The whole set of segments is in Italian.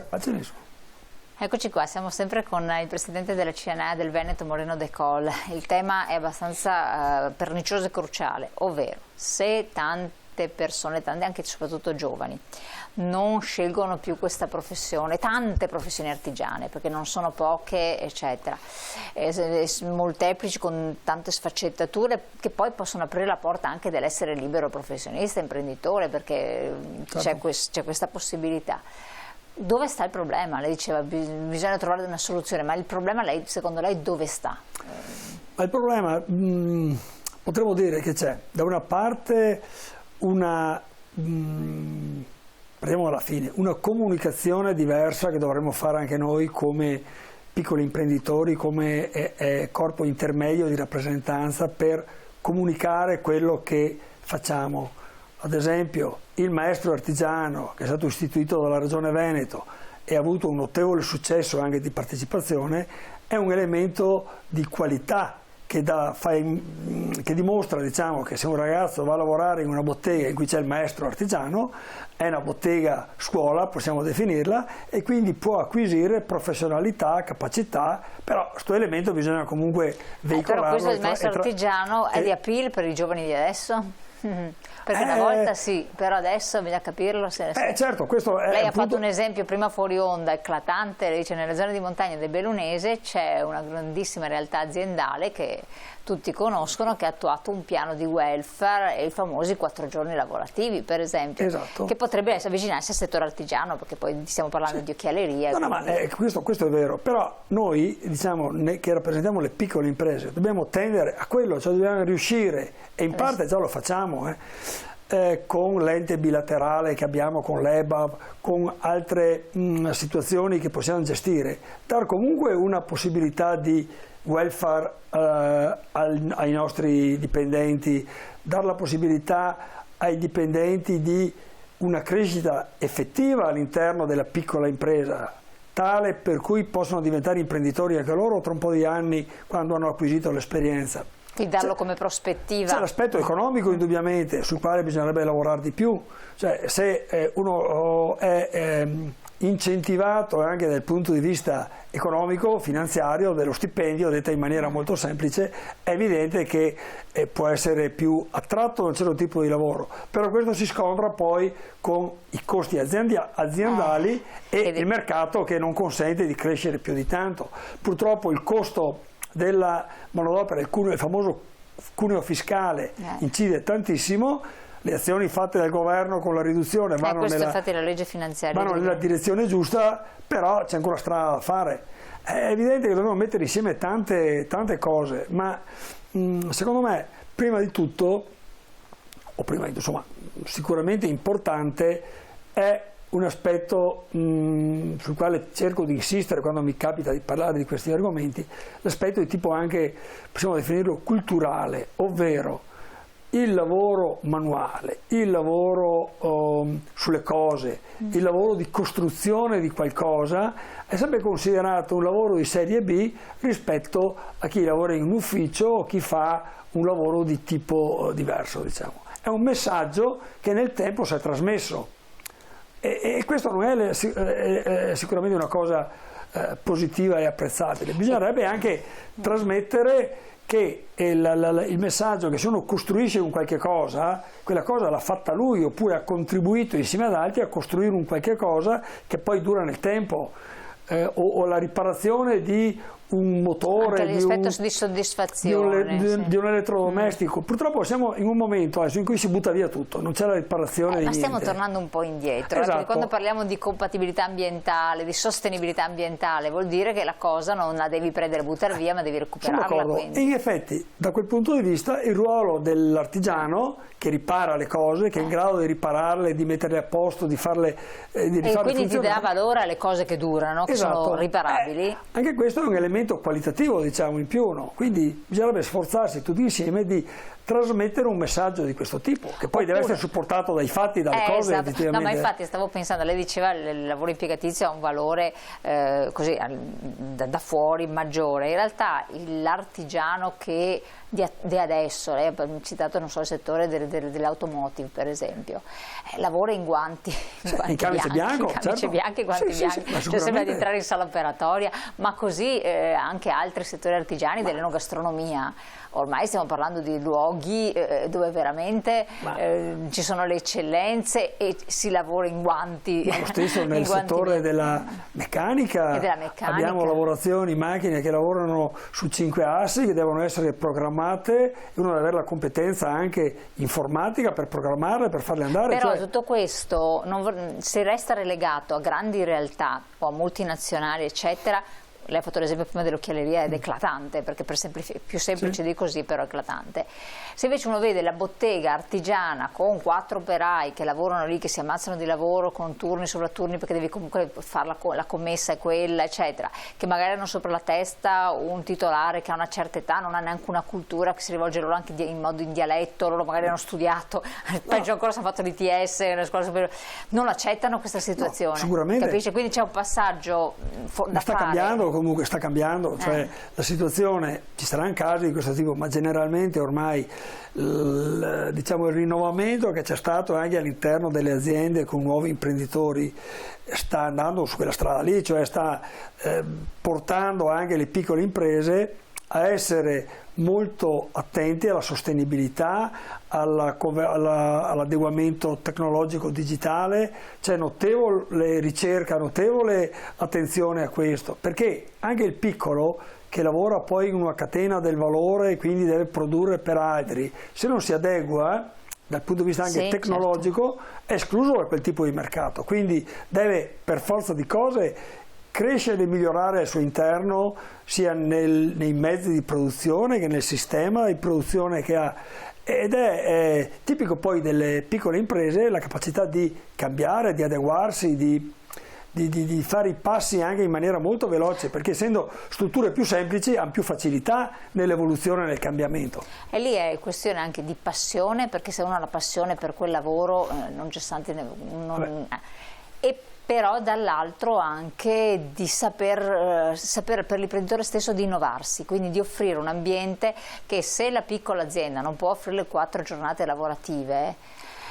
facilissimo. Eccoci qua, siamo sempre con il presidente della CNA del Veneto, Moreno De Col. Il tema è abbastanza pernicioso e cruciale, ovvero se tante persone, tante anche e soprattutto giovani, non scelgono più questa professione, tante professioni artigiane, perché non sono poche, eccetera, molteplici con tante sfaccettature che poi possono aprire la porta anche dell'essere libero professionista, imprenditore, perché c'è questa possibilità. Dove sta il problema? Lei diceva bisogna trovare una soluzione, ma il problema secondo lei dove sta? Il problema potremmo dire che c'è da una parte prendiamo alla fine, una comunicazione diversa che dovremmo fare anche noi come piccoli imprenditori, come corpo intermedio di rappresentanza per comunicare quello che facciamo. Ad esempio il maestro artigiano che è stato istituito dalla Regione Veneto e ha avuto un notevole successo anche di partecipazione è un elemento di qualità che dimostra, diciamo, che se un ragazzo va a lavorare in una bottega in cui c'è il maestro artigiano, è una bottega scuola, possiamo definirla, e quindi può acquisire professionalità, capacità, però questo elemento bisogna comunque veicolarlo. Però questo del maestro artigiano è di appeal per i giovani di adesso? Perché una volta sì, però adesso bisogna capirlo. Certo, questo è Lei ha fatto un esempio prima fuori onda eclatante, lei dice nella zona di montagna del Bellunese c'è una grandissima realtà aziendale che tutti conoscono, che ha attuato un piano di welfare e i famosi 4 giorni lavorativi, per esempio, esatto, che potrebbe avvicinarsi al settore artigiano, perché poi stiamo parlando di occhialeria. No, ma questo è vero, però noi, diciamo, che rappresentiamo le piccole imprese, dobbiamo tendere a quello, cioè dobbiamo riuscire, e in parte già lo facciamo, con l'ente bilaterale che abbiamo con l'EBAV, con altre situazioni che possiamo gestire, dar comunque una possibilità di welfare ai nostri dipendenti, dare la possibilità ai dipendenti di una crescita effettiva all'interno della piccola impresa, tale per cui possono diventare imprenditori anche loro tra un po' di anni quando hanno acquisito l'esperienza. Quindi darlo come prospettiva. C'è l'aspetto economico indubbiamente, sul quale bisognerebbe lavorare di più, cioè se uno è incentivato anche dal punto di vista economico, finanziario, dello stipendio, detta in maniera molto semplice, è evidente che può essere più attratto da un certo tipo di lavoro, però questo si scontra poi con i costi aziendali e il mercato che non consente di crescere più di tanto. Purtroppo il costo della manodopera, il famoso cuneo fiscale, incide tantissimo. Le azioni fatte dal governo con la riduzione vanno la legge finanziaria nella direzione giusta, però c'è ancora strada da fare. È evidente che dobbiamo mettere insieme tante cose, ma secondo me prima di tutto, insomma, sicuramente importante è un aspetto sul quale cerco di insistere quando mi capita di parlare di questi argomenti, l'aspetto di tipo anche, possiamo definirlo, culturale, ovvero il lavoro manuale, il lavoro sulle cose, il lavoro di costruzione di qualcosa è sempre considerato un lavoro di serie B rispetto a chi lavora in un ufficio o chi fa un lavoro di tipo diverso, diciamo. È un messaggio che nel tempo si è trasmesso e questo non è sicuramente una cosa positiva e apprezzabile. Bisognerebbe anche trasmettere che il messaggio che se uno costruisce un qualche cosa, quella cosa l'ha fatta lui oppure ha contribuito insieme ad altri a costruire un qualche cosa che poi dura nel tempo, o la riparazione di un motore, di soddisfazione, di un elettrodomestico. Purtroppo siamo in un momento adesso in cui si butta via tutto, non c'è la riparazione di niente. Ma stiamo tornando un po' indietro, esatto. Quando parliamo di compatibilità ambientale, di sostenibilità ambientale, vuol dire che la cosa non la devi prendere e buttare via, ma devi recuperarla. E in effetti, da quel punto di vista, il ruolo dell'artigiano che ripara le cose, che è in grado di ripararle, di metterle a posto, di farle funzionare. E quindi ti dà valore alle cose che durano, che sono riparabili. Anche questo è un elemento qualitativo, diciamo, in più, no? Quindi bisognerebbe sforzarsi tutti insieme di trasmettere un messaggio di questo tipo, che poi deve essere supportato dai fatti, dalle cose. Esatto. Effettivamente. No, ma infatti stavo pensando, lei diceva il lavoro impiegatizio ha un valore così da fuori maggiore, in realtà l'artigiano che di adesso, lei ha citato non so, il settore dell'automotive per esempio, lavora in guanti, in camice bianco, camice bianche, guanti bianchi, cioè sembra di entrare in sala operatoria, ma così anche altri settori artigiani dell'enogastronomia. Ormai stiamo parlando di luoghi dove veramente ci sono le eccellenze e si lavora in guanti. Ma lo stesso nel settore della meccanica, abbiamo lavorazioni, macchine che lavorano su 5 assi che devono essere programmate, e uno deve avere la competenza anche informatica per programmarle, per farle andare. Però tutto questo, se resta relegato a grandi realtà o a multinazionali eccetera, lei ha fatto l'esempio prima dell'occhialeria ed è eclatante, perché più semplice di così, però è eclatante. Se invece uno vede la bottega artigiana con 4 operai che lavorano lì, che si ammazzano di lavoro con turni, sovraturni, perché devi comunque fare la commessa è quella, eccetera, che magari hanno sopra la testa un titolare che ha una certa età, non ha neanche una cultura, che si rivolge loro anche in dialetto, loro magari hanno studiato, peggio ancora si hanno fatto l'ITS nelle scuole superiori, non accettano questa situazione. No, sicuramente. Capisce? Quindi c'è un passaggio da sta fare. Cambiando, comunque sta cambiando, cioè la situazione, ci saranno casi di questo tipo, ma generalmente ormai diciamo il rinnovamento che c'è stato anche all'interno delle aziende con nuovi imprenditori sta andando su quella strada lì, cioè sta portando anche le piccole imprese a essere molto attenti alla sostenibilità, all'adeguamento tecnologico digitale. C'è notevole ricerca, notevole attenzione a questo, perché anche il piccolo che lavora poi in una catena del valore e quindi deve produrre per altri, se non si adegua dal punto di vista anche tecnologico, è escluso da quel tipo di mercato, quindi deve per forza di cose crescere e migliorare al suo interno, sia nei mezzi di produzione che nel sistema di produzione che ha. Ed è tipico poi delle piccole imprese la capacità di cambiare, di adeguarsi, di fare i passi anche in maniera molto veloce, perché essendo strutture più semplici hanno più facilità nell'evoluzione e nel cambiamento. E lì è questione anche di passione, perché se uno ha la passione per quel lavoro non cessante, e però dall'altro anche di saper per l'imprenditore stesso di innovarsi, quindi di offrire un ambiente che, se la piccola azienda non può offrire le 4 giornate lavorative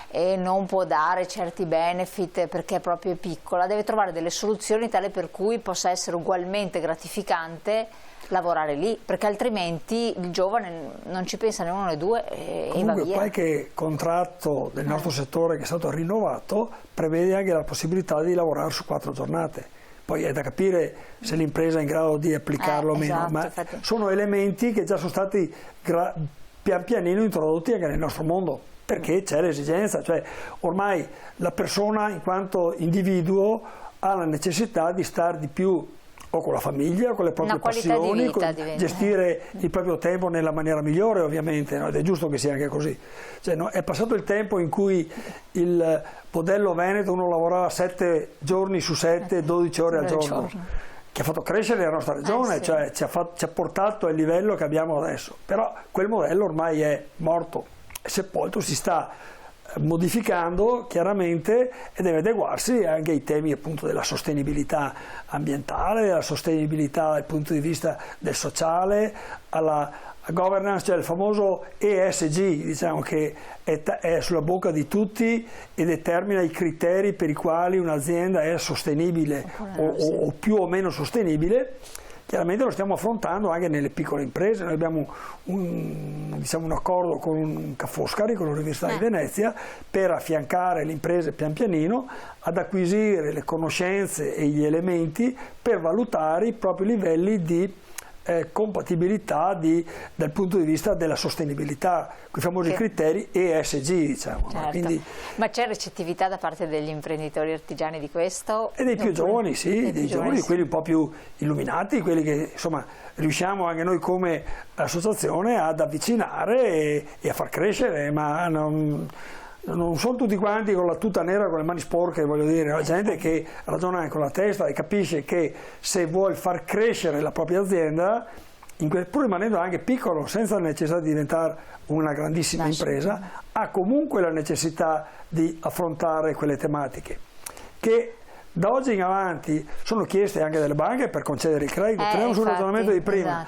e non può dare certi benefit perché proprio è piccola, deve trovare delle soluzioni tale per cui possa essere ugualmente gratificante lavorare lì, perché altrimenti il giovane non ci pensa né uno né due e va via. Qualche contratto del nostro settore che è stato rinnovato prevede anche la possibilità di lavorare su 4 giornate. Poi è da capire se l'impresa è in grado di applicarlo o meno, ma infatti sono elementi che già sono stati pian pianino introdotti anche nel nostro mondo, perché c'è l'esigenza, cioè ormai la persona in quanto individuo ha la necessità di stare di più o con la famiglia, con le proprie passioni, gestire il proprio tempo nella maniera migliore, ovviamente, no? Ed è giusto che sia anche così. Cioè, no? È passato il tempo in cui il modello Veneto uno lavorava 7 giorni su 7, 12 ore al giorno, che ha fatto crescere la nostra regione, cioè ci ha portato al livello che abbiamo adesso. Però quel modello ormai è morto, è sepolto, si sta modificando chiaramente e deve adeguarsi anche ai temi appunto della sostenibilità ambientale, della sostenibilità dal punto di vista del sociale, alla governance, cioè il famoso ESG, diciamo, che è sulla bocca di tutti e determina i criteri per i quali un'azienda è sostenibile o più o meno sostenibile. Chiaramente lo stiamo affrontando anche nelle piccole imprese. Noi abbiamo un accordo con Ca' Foscari, con l'Università di Venezia, per affiancare le imprese pian pianino ad acquisire le conoscenze e gli elementi per valutare i propri livelli di compatibilità dal punto di vista della sostenibilità, quei famosi criteri ESG, diciamo. Certo. Quindi, ma c'è recettività da parte degli imprenditori artigiani di questo? E dei più giovani, sì, dei giovani, quelli un po' più illuminati, quelli che insomma riusciamo anche noi come associazione ad avvicinare e a far crescere, ma non sono tutti quanti con la tuta nera con le mani sporche, voglio dire, la gente che ragiona con la testa e capisce che se vuol far crescere la propria azienda pur rimanendo anche piccolo, senza la necessità di diventare una grandissima impresa, ha comunque la necessità di affrontare quelle tematiche che da oggi in avanti sono chieste anche dalle banche per concedere il credito. Torniamo sul ragionamento di prima.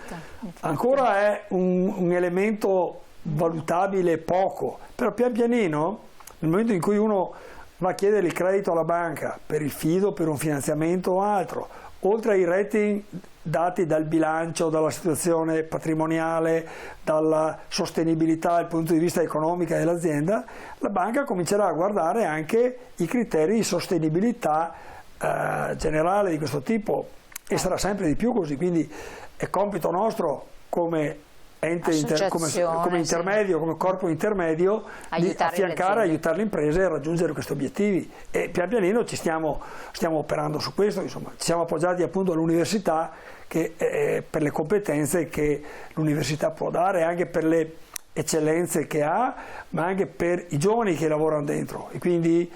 Ancora è un elemento valutabile poco, però pian pianino, nel momento in cui uno va a chiedere il credito alla banca per il fido, per un finanziamento o altro, oltre ai rating dati dal bilancio, dalla situazione patrimoniale, dalla sostenibilità dal punto di vista economico dell'azienda, la banca comincerà a guardare anche i criteri di sostenibilità generale di questo tipo, e sarà sempre di più così. Quindi è compito nostro come ente come intermedio, come corpo intermedio, di affiancare e aiutare le imprese a raggiungere questi obiettivi, e pian pianino stiamo operando su questo. Insomma, ci siamo appoggiati appunto all'università per le competenze che l'università può dare, anche per le eccellenze che ha, ma anche per i giovani che lavorano dentro, e quindi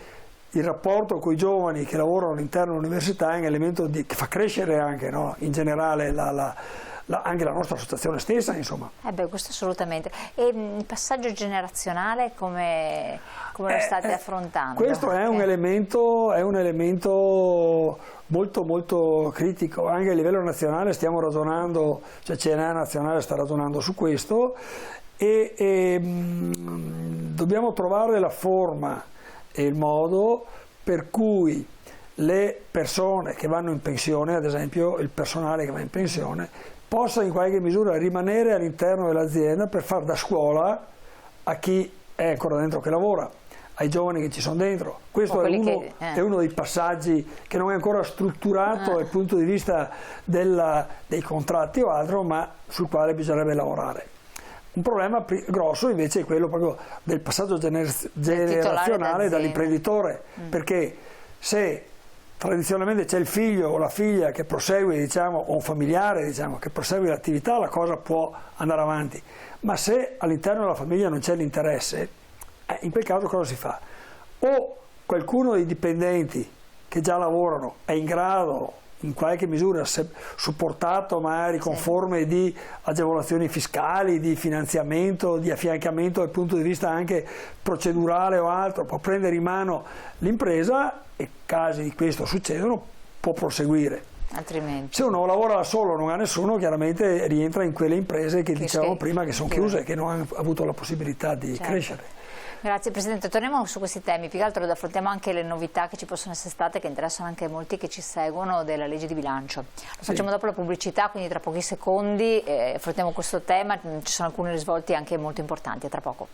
il rapporto con i giovani che lavorano all'interno dell'università è un elemento che fa crescere anche, no? In generale anche la nostra associazione stessa, insomma. Questo assolutamente. E il passaggio generazionale come lo state affrontando? Questo è un elemento molto molto critico. Anche a livello nazionale stiamo ragionando, cioè CNA nazionale sta ragionando su questo, e dobbiamo trovare la forma e il modo per cui le persone che vanno in pensione, ad esempio il personale che va in pensione, possa in qualche misura rimanere all'interno dell'azienda per far da scuola a chi è ancora dentro che lavora, ai giovani che ci sono dentro. Questo è uno dei passaggi che non è ancora strutturato dal punto di vista dei contratti o altro, ma sul quale bisognerebbe lavorare. Un problema grosso invece è quello proprio del passaggio generazionale dall'imprenditore, perché se tradizionalmente c'è il figlio o la figlia che prosegue, diciamo, o un familiare, diciamo, che prosegue l'attività, la cosa può andare avanti, ma se all'interno della famiglia non c'è l'interesse, in quel caso cosa si fa? O qualcuno dei dipendenti che già lavorano è in grado, in qualche misura supportato magari con forme di agevolazioni fiscali, di finanziamento, di affiancamento dal punto di vista anche procedurale o altro, può prendere in mano l'impresa, e casi di questo succedono, può proseguire. Altrimenti, se uno lavora da solo, non ha nessuno, chiaramente rientra in quelle imprese che dicevamo prima, che sono chiuse, che non hanno avuto la possibilità di crescere. Grazie Presidente, torniamo su questi temi, più che altro affrontiamo anche le novità che ci possono essere state, che interessano anche molti che ci seguono, della legge di bilancio. Lo facciamo dopo la pubblicità, quindi tra pochi secondi affrontiamo questo tema, ci sono alcuni risvolti anche molto importanti, a tra poco.